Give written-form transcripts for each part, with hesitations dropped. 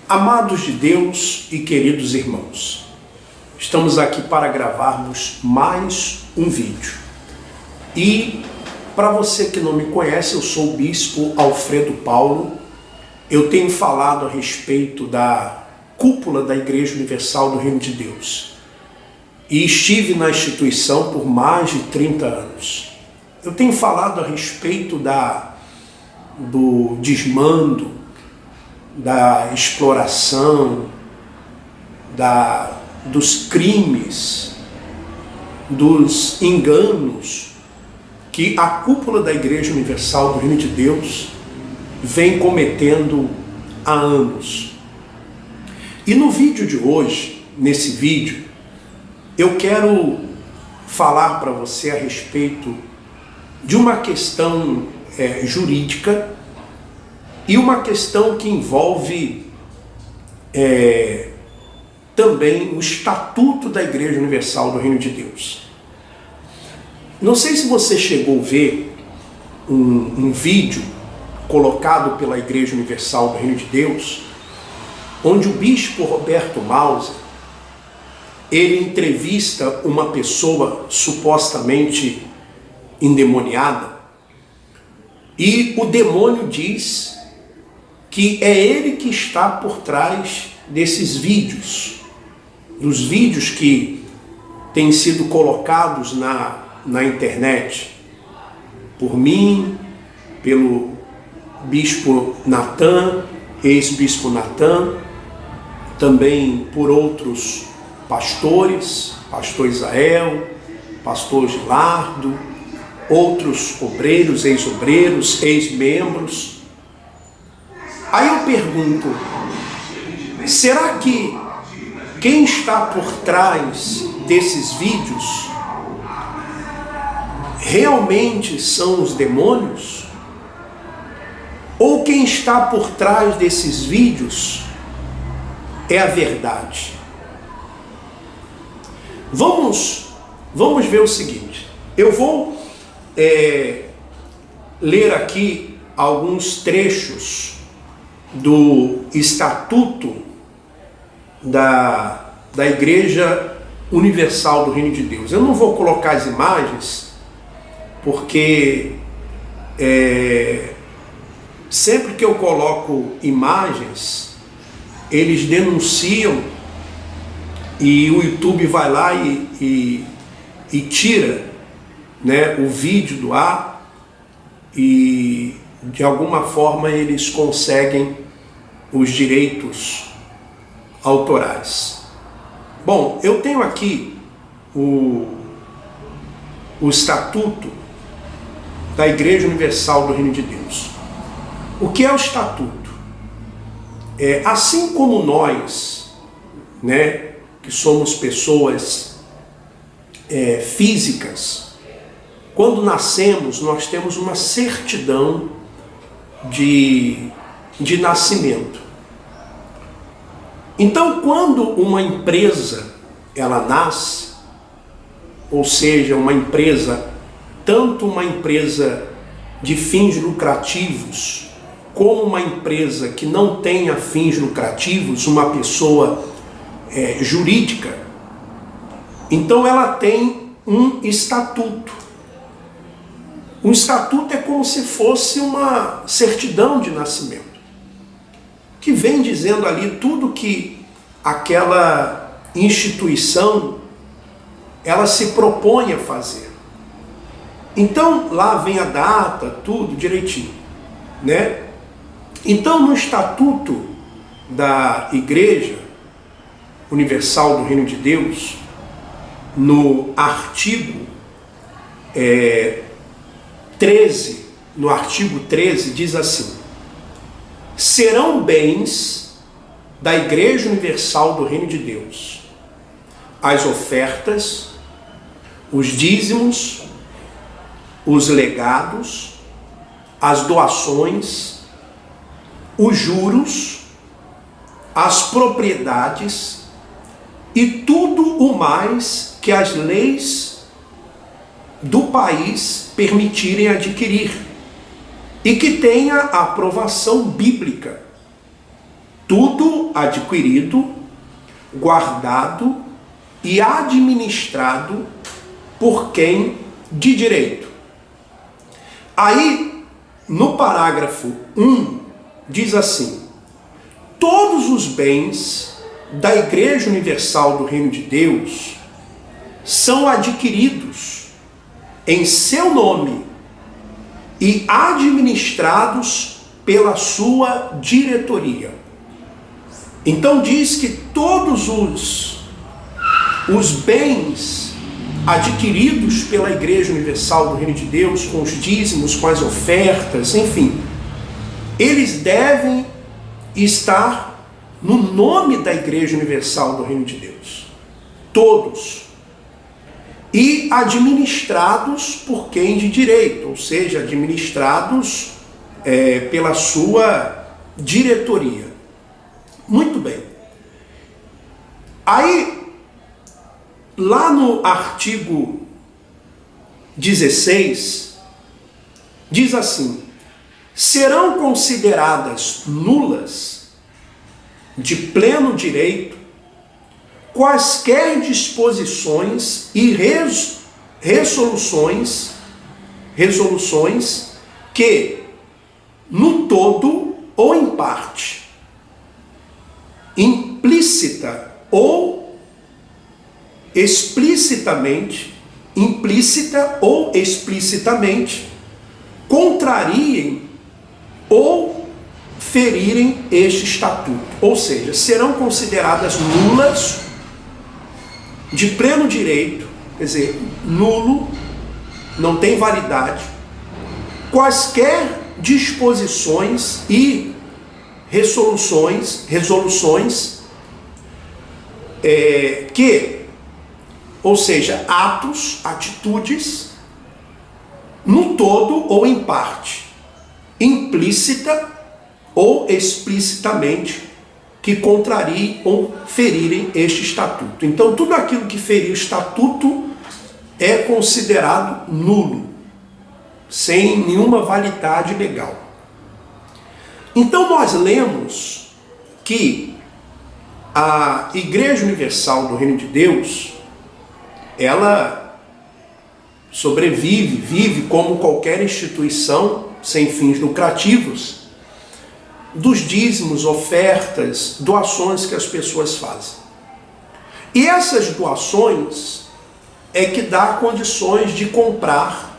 Amados de Deus e queridos irmãos, estamos aqui para gravarmos mais um vídeo. E para você que não me conhece, eu sou o Bispo Alfredo Paulo. Eu tenho falado a respeito da cúpula da Igreja Universal do Reino de Deus. E estive na instituição por mais de 30 anos. Eu tenho falado a respeito do desmando, da exploração, dos crimes, dos enganos que a cúpula da Igreja Universal do Reino de Deus vem cometendo há anos. E no vídeo de hoje, nesse vídeo, eu quero falar para você a respeito de uma questão jurídica e uma questão que envolve também o Estatuto da Igreja Universal do Reino de Deus. Não sei se você chegou a ver um vídeo colocado pela Igreja Universal do Reino de Deus, onde o bispo Roberto Mauser, ele entrevista uma pessoa supostamente endemoniada, e o demônio diz que é ele que está por trás desses vídeos, dos vídeos que têm sido colocados na internet, por mim, pelo bispo Natan, ex-bispo Natan, também por outros pastores, pastor Israel, pastor Gilardo, outros obreiros, ex-obreiros, ex-membros. Aí eu pergunto, será que quem está por trás desses vídeos realmente são os demônios? Ou quem está por trás desses vídeos é a verdade? Vamos ver o seguinte. Eu vou ler aqui alguns trechos do Estatuto da Igreja Universal do Reino de Deus. Eu não vou colocar as imagens, porque sempre que eu coloco imagens, eles denunciam e o YouTube vai lá e tira, né, o vídeo do ar, e de alguma forma eles conseguem os direitos autorais. Bom, eu tenho aqui o Estatuto da Igreja Universal do Reino de Deus. O que é o Estatuto? Assim como nós, né, que somos pessoas físicas, quando nascemos nós temos uma certidão de nascimento. Então, quando uma empresa ela nasce, ou seja, uma empresa, tanto uma empresa de fins lucrativos, como uma empresa que não tenha fins lucrativos, uma pessoa jurídica, então ela tem um estatuto. Um estatuto é como se fosse uma certidão de nascimento, que vem dizendo ali tudo que aquela instituição ela se propõe a fazer. Então lá vem a data, tudo direitinho, né? Então no Estatuto da Igreja Universal do Reino de Deus, no artigo 13, no artigo 13 diz assim: serão bens da Igreja Universal do Reino de Deus as ofertas, os dízimos, os legados, as doações, os juros, as propriedades e tudo o mais que as leis do país permitirem adquirir e que tenha a aprovação bíblica. tudo adquirido, guardado e administrado por quem de direito. Aí, no parágrafo 1, diz assim: todos os bens da Igreja Universal do Reino de Deus são adquiridos em seu nome e administrados pela sua diretoria. Então diz que todos os bens adquiridos pela Igreja Universal do Reino de Deus, com os dízimos, com as ofertas, enfim, eles devem estar no nome da Igreja Universal do Reino de Deus. Todos. E administrados por quem de direito, ou seja, administrados pela sua diretoria. Muito bem. Aí, lá no artigo 16, diz assim: serão consideradas nulas, de pleno direito, quaisquer disposições e resoluções que, no todo ou em parte, implícita ou explicitamente, contrariem ou ferirem este estatuto. Ou seja, serão consideradas nulas, de pleno direito, quer dizer, nulo, não tem validade, quaisquer disposições e resoluções que, ou seja, atos, atitudes, no todo ou em parte, implícita ou explicitamente, que contrariem ou ferirem este estatuto. Então, tudo aquilo que ferir o estatuto é considerado nulo, sem nenhuma validade legal. Então, nós lemos que a Igreja Universal do Reino de Deus, ela vive como qualquer instituição sem fins lucrativos, dos dízimos, ofertas, doações que as pessoas fazem. E essas doações é que dá condições de comprar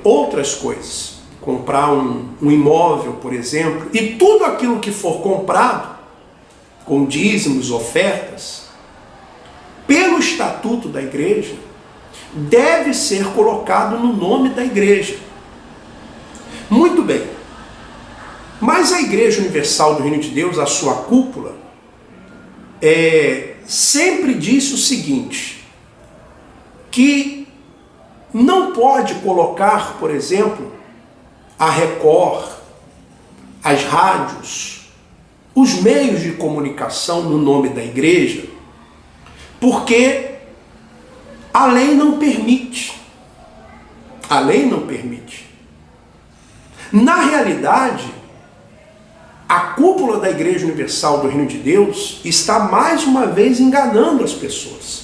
outras coisas. Comprar um imóvel, por exemplo, e tudo aquilo que for comprado com dízimos, ofertas, pelo estatuto da igreja, deve ser colocado no nome da igreja. Muito bem. Mas a Igreja Universal do Reino de Deus, a sua cúpula, sempre disse o seguinte, que não pode colocar, por exemplo, a Record, as rádios, os meios de comunicação no nome da igreja, porque a lei não permite. A lei não permite. Na realidade, a cúpula da Igreja Universal do Reino de Deus está mais uma vez enganando as pessoas.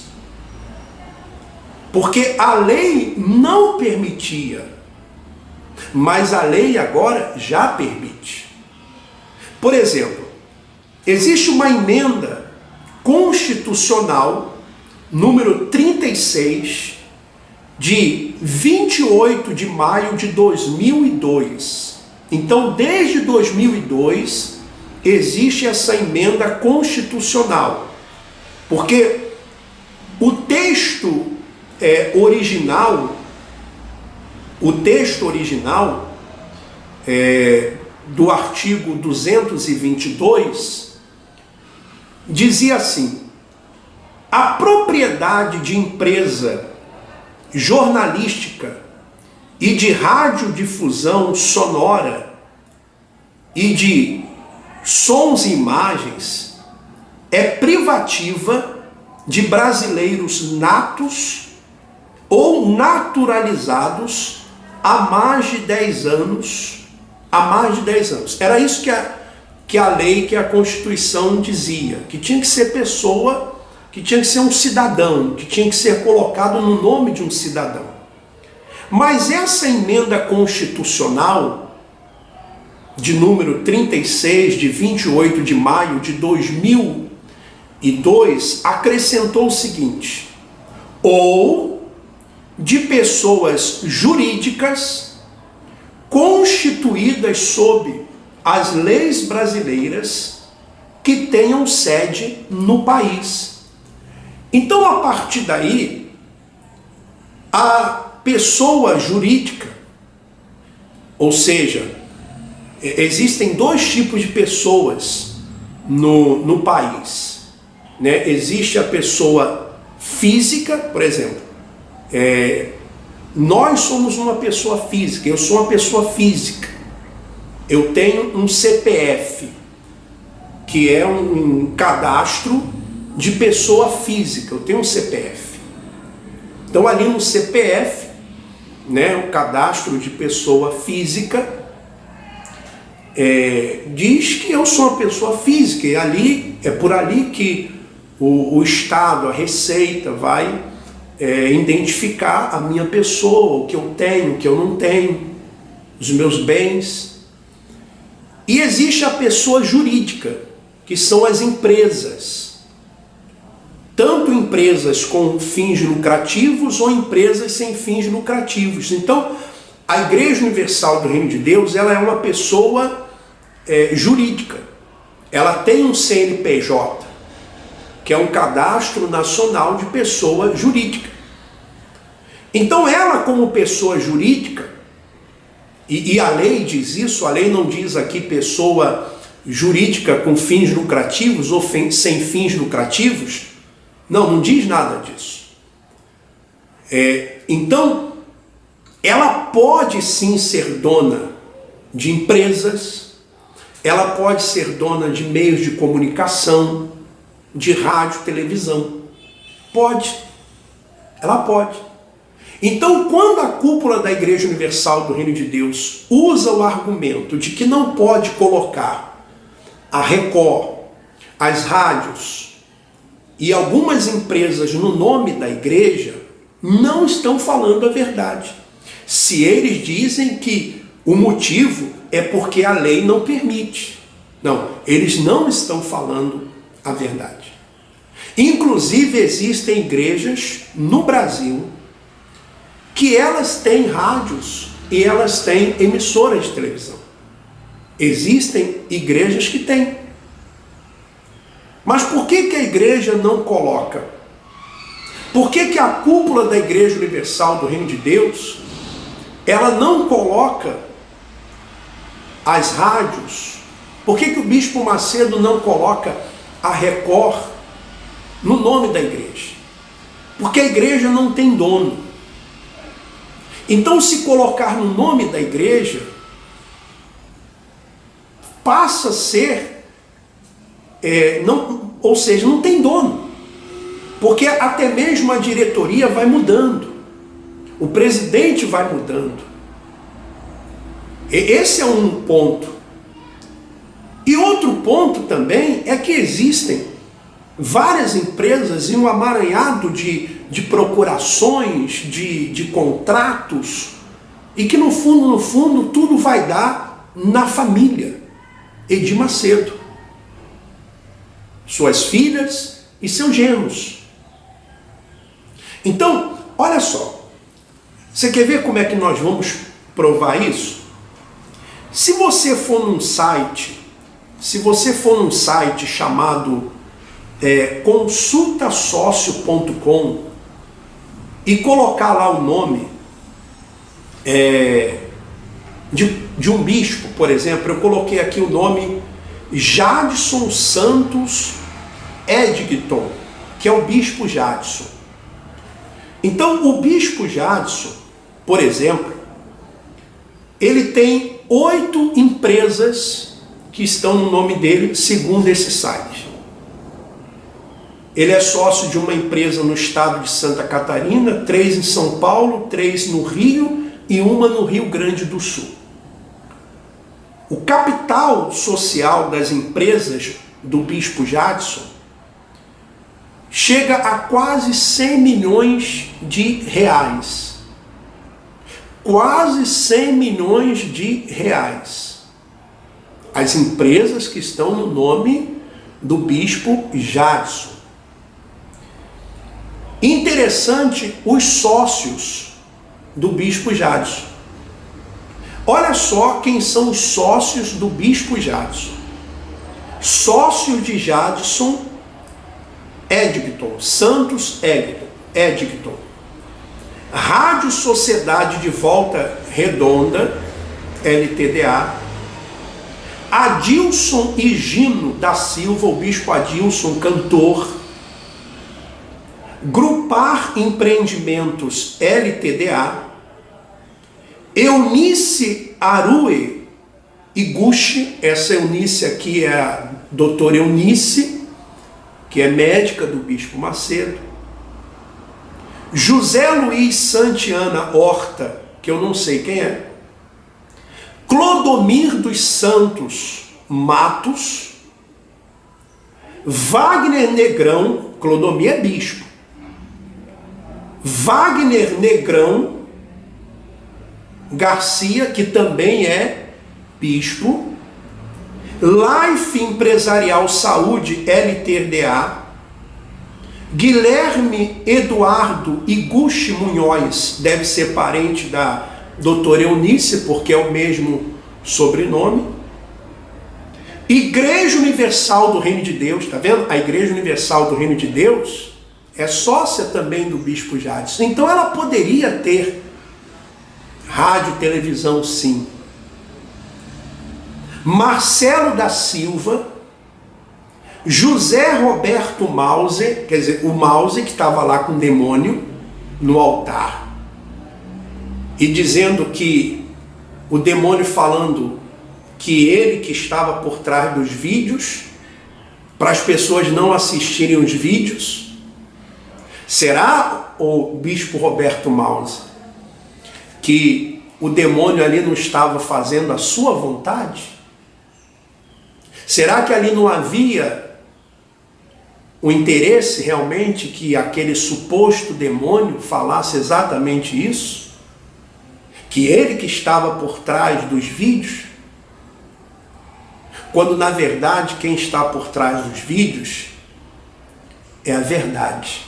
Porque a lei não permitia, mas a lei agora já permite. Por exemplo, existe uma emenda constitucional, número 36, de 28 de maio de 2002. Então, desde 2002, existe essa emenda constitucional. Porque o texto original do artigo 222 dizia assim: a propriedade de empresa jornalística e de radiodifusão sonora e de sons e imagens é privativa de brasileiros natos ou naturalizados há mais de 10 anos. Era isso que a lei, que a Constituição dizia, que tinha que ser pessoa, que tinha que ser um cidadão, que tinha que ser colocado no nome de um cidadão. Mas essa emenda constitucional, de número 36, de 28 de maio de 2002, acrescentou o seguinte: ou de pessoas jurídicas constituídas sob as leis brasileiras que tenham sede no país. Então, a partir daí, a pessoa jurídica, ou seja, existem dois tipos de pessoas no país, né? Existe a pessoa física, por exemplo, nós somos uma pessoa física, eu sou uma pessoa física, eu tenho um CPF, que é um cadastro de pessoa física, eu tenho um CPF. Então ali no CPF, né, o cadastro de pessoa física, diz que eu sou uma pessoa física, e ali é por ali que o Estado, a Receita vai identificar a minha pessoa, o que eu tenho, o que eu não tenho, os meus bens. E existe a pessoa jurídica, que são as empresas. Tanto empresas com fins lucrativos ou empresas sem fins lucrativos. Então, a Igreja Universal do Reino de Deus, ela é uma pessoa jurídica. Ela tem um CNPJ, que é um cadastro nacional de pessoa jurídica. Então, ela como pessoa jurídica, e a lei diz isso, a lei não diz aqui pessoa jurídica com fins lucrativos ou sem fins lucrativos, não diz nada disso. Então, ela pode sim ser dona de empresas, ela pode ser dona de meios de comunicação, de rádio, televisão. Pode. Ela pode. Então, quando a cúpula da Igreja Universal do Reino de Deus usa o argumento de que não pode colocar a Record, as rádios e algumas empresas no nome da igreja, não estão falando a verdade. Se eles dizem que o motivo é porque a lei não permite. Não, eles não estão falando a verdade. Inclusive, existem igrejas no Brasil que elas têm rádios e elas têm emissoras de televisão. Existem igrejas que têm. Mas por que a igreja não coloca? Por que a cúpula da Igreja Universal do Reino de Deus, ela não coloca as rádios? Por que o Bispo Macedo não coloca a Record no nome da igreja? Porque a igreja não tem dono. Então, se colocar no nome da igreja, passa a ser, ou seja, não tem dono. Porque até mesmo a diretoria vai mudando. O presidente vai mudando. Esse é um ponto. E outro ponto também é que existem várias empresas e um amaranhado de procurações, de contratos, e que no fundo, tudo vai dar na família Edir Macedo. Suas filhas e seus genros. Então, olha só. Você quer ver como é que nós vamos provar isso? Se você for num site chamado consultasócio.com e colocar lá o nome de um bispo, por exemplo, eu coloquei aqui o nome Jadson Santos Edgton, que é o bispo Jadson. Então, o bispo Jadson, por exemplo, ele tem 8 empresas que estão no nome dele, segundo esse site. Ele é sócio de uma empresa no estado de Santa Catarina, 3 em São Paulo, 3 no Rio e uma no Rio Grande do Sul. O capital social das empresas do Bispo Jadson chega a quase 100 milhões de reais. Quase 100 milhões de reais. As empresas que estão no nome do Bispo Jadson. Interessante, os sócios do Bispo Jadson. Olha só quem são os sócios do Bispo Jadson. Sócio de Jadson, Edgton, Santos Edgton. Rádio Sociedade de Volta Redonda, LTDA. Adilson Higino da Silva, o Bispo Adilson, cantor. Grupar Empreendimentos, LTDA. Eunice Arue Iguchi, essa Eunice aqui é a doutora Eunice, que é médica do Bispo Macedo. José Luiz Santiana Horta, que eu não sei quem é. Clodomir dos Santos Matos. Wagner Negrão, Clodomir é bispo. Wagner Negrão Garcia, que também é bispo. Life Empresarial Saúde, LTDA. Guilherme Eduardo Iguchi Munhoz, deve ser parente da doutora Eunice, porque é o mesmo sobrenome. Igreja Universal do Reino de Deus, tá vendo? A Igreja Universal do Reino de Deus é sócia também do Bispo Jadson. Então ela poderia ter rádio, televisão, sim. Marcelo da Silva, José Roberto Mause, quer dizer, o Mause que estava lá com o demônio no altar, e dizendo que o demônio falando que ele que estava por trás dos vídeos, para as pessoas não assistirem os vídeos. Será, o Bispo Roberto Mause, que o demônio ali não estava fazendo a sua vontade? Será que ali não havia o interesse realmente que aquele suposto demônio falasse exatamente isso? Que ele que estava por trás dos vídeos? Quando na verdade quem está por trás dos vídeos é a verdade.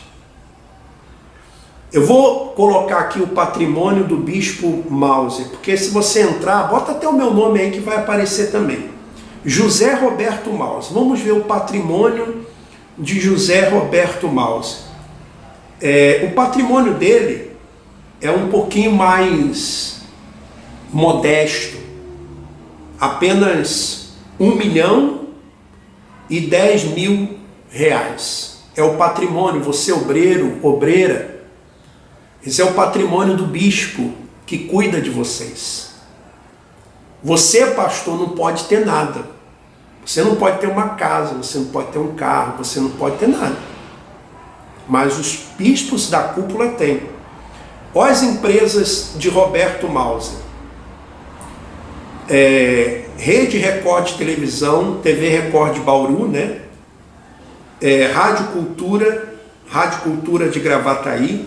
Eu vou colocar aqui o patrimônio do Bispo Mause, porque se você entrar, bota até o meu nome aí que vai aparecer também. José Roberto Mause. Vamos ver o patrimônio de José Roberto Mause. O patrimônio dele é um pouquinho mais modesto. Apenas R$1.010.000. É o patrimônio, você obreiro, obreira. Esse é o patrimônio do bispo que cuida de vocês. Você, pastor, não pode ter nada. Você não pode ter uma casa, você não pode ter um carro, você não pode ter nada. Mas os bispos da cúpula têm. Olha as empresas de Roberto Mause. Rede Record de Televisão, TV Record de Bauru, né? Rádio Cultura de Gravataí,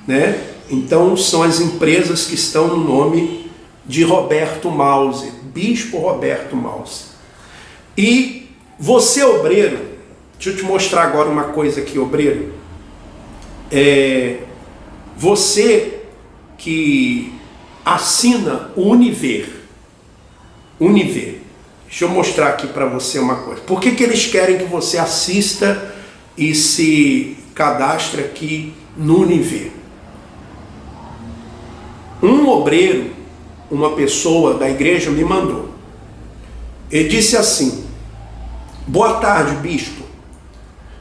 né? Então são as empresas que estão no nome de Roberto Mause, Bispo Roberto Mause. E você, obreiro, deixa eu te mostrar agora uma coisa aqui, obreiro. Você que assina o Univer. Deixa eu mostrar aqui para você uma coisa. Por que eles querem que você assista e se cadastre aqui no Univer? Um obreiro, uma pessoa da igreja me mandou. Ele disse assim: boa tarde, bispo.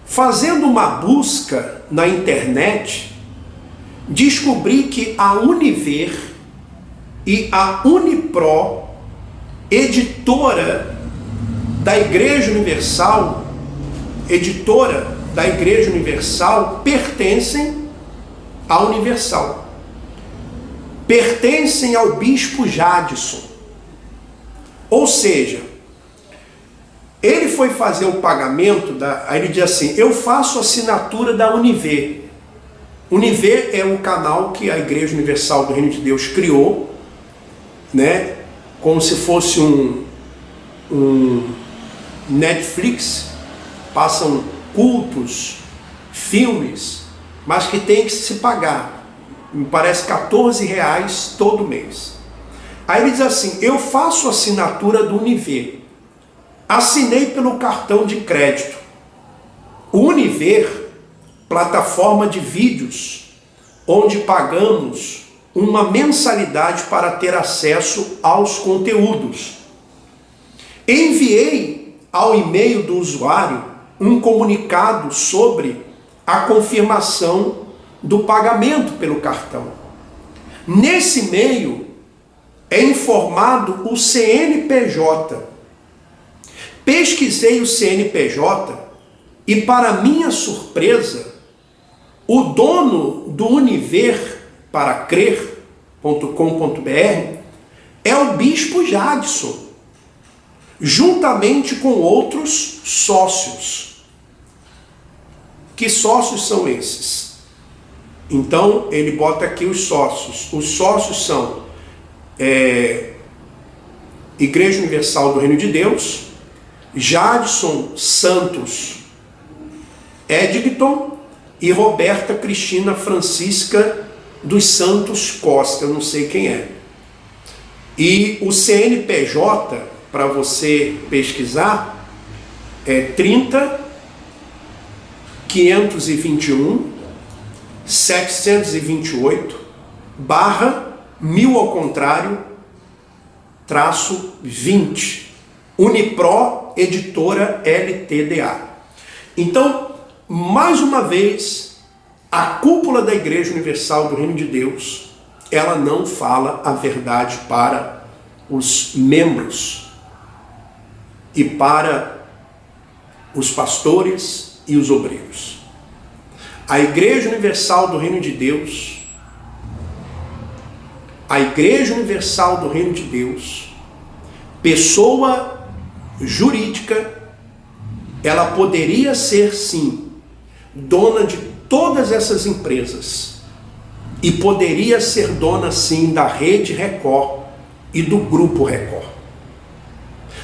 Fazendo uma busca na internet, descobri que a Univer e a Unipro, editora da Igreja Universal, pertencem à Universal. Pertencem ao Bispo Jadson. Ou seja, ele foi fazer o pagamento, aí ele diz assim, eu faço assinatura da Univer. Univer é um canal que a Igreja Universal do Reino de Deus criou, né? Como se fosse um Netflix, passam cultos, filmes, mas que tem que se pagar, me parece R$14 todo mês. Aí ele diz assim, eu faço assinatura do Univer, assinei pelo cartão de crédito. O Univer, plataforma de vídeos, onde pagamos uma mensalidade para ter acesso aos conteúdos. Enviei ao e-mail do usuário um comunicado sobre a confirmação do pagamento pelo cartão. Nesse e-mail é informado o CNPJ. Pesquisei o CNPJ e, para minha surpresa, o dono do univerparacrer.com.br é o Bispo Jadson, juntamente com outros sócios. Que sócios são esses? Então, ele bota aqui os sócios. Os sócios são Igreja Universal do Reino de Deus, Jadson Santos Edgton e Roberta Cristina Francisca dos Santos Costa, eu não sei quem é. E o CNPJ, para você pesquisar, é 30 521 728 /1000 ao contrário -20 Unipro Editora LTDA. Então, mais uma vez, a cúpula da Igreja Universal do Reino de Deus, ela não fala a verdade para os membros e para os pastores e os obreiros. A Igreja Universal do Reino de Deus, pessoa jurídica, ela poderia ser sim dona de todas essas empresas e poderia ser dona sim da Rede Record e do Grupo Record.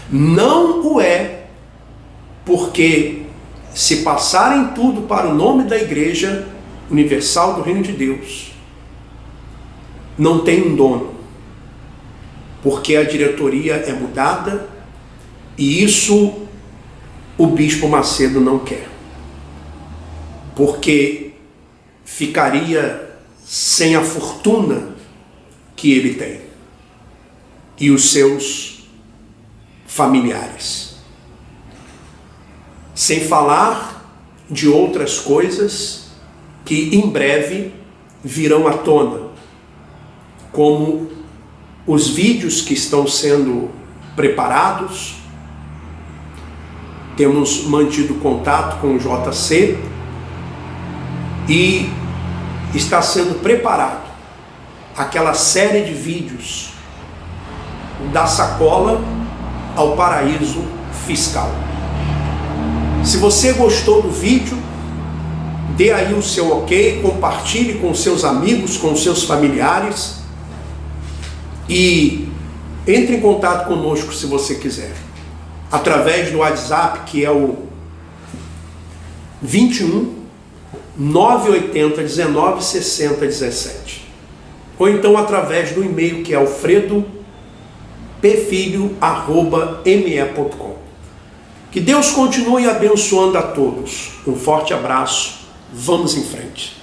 Não o é, porque se passarem tudo para o nome da Igreja Universal do Reino de Deus, não tem um dono, porque a diretoria é mudada e isso o Bispo Macedo não quer, porque ficaria sem a fortuna que ele tem e os seus familiares. Sem falar de outras coisas que em breve virão à tona, como os vídeos que estão sendo preparados. Temos mantido contato com o JC e está sendo preparado aquela série de vídeos da sacola ao paraíso fiscal. Se você gostou do vídeo, dê aí o seu ok, compartilhe com seus amigos, com seus familiares e entre em contato conosco se você quiser, através do WhatsApp, que é o 21 980 19 60 17, ou então através do e-mail, que é alfredopfilho@me.com. Que Deus continue abençoando a todos. Um forte abraço. Vamos em frente.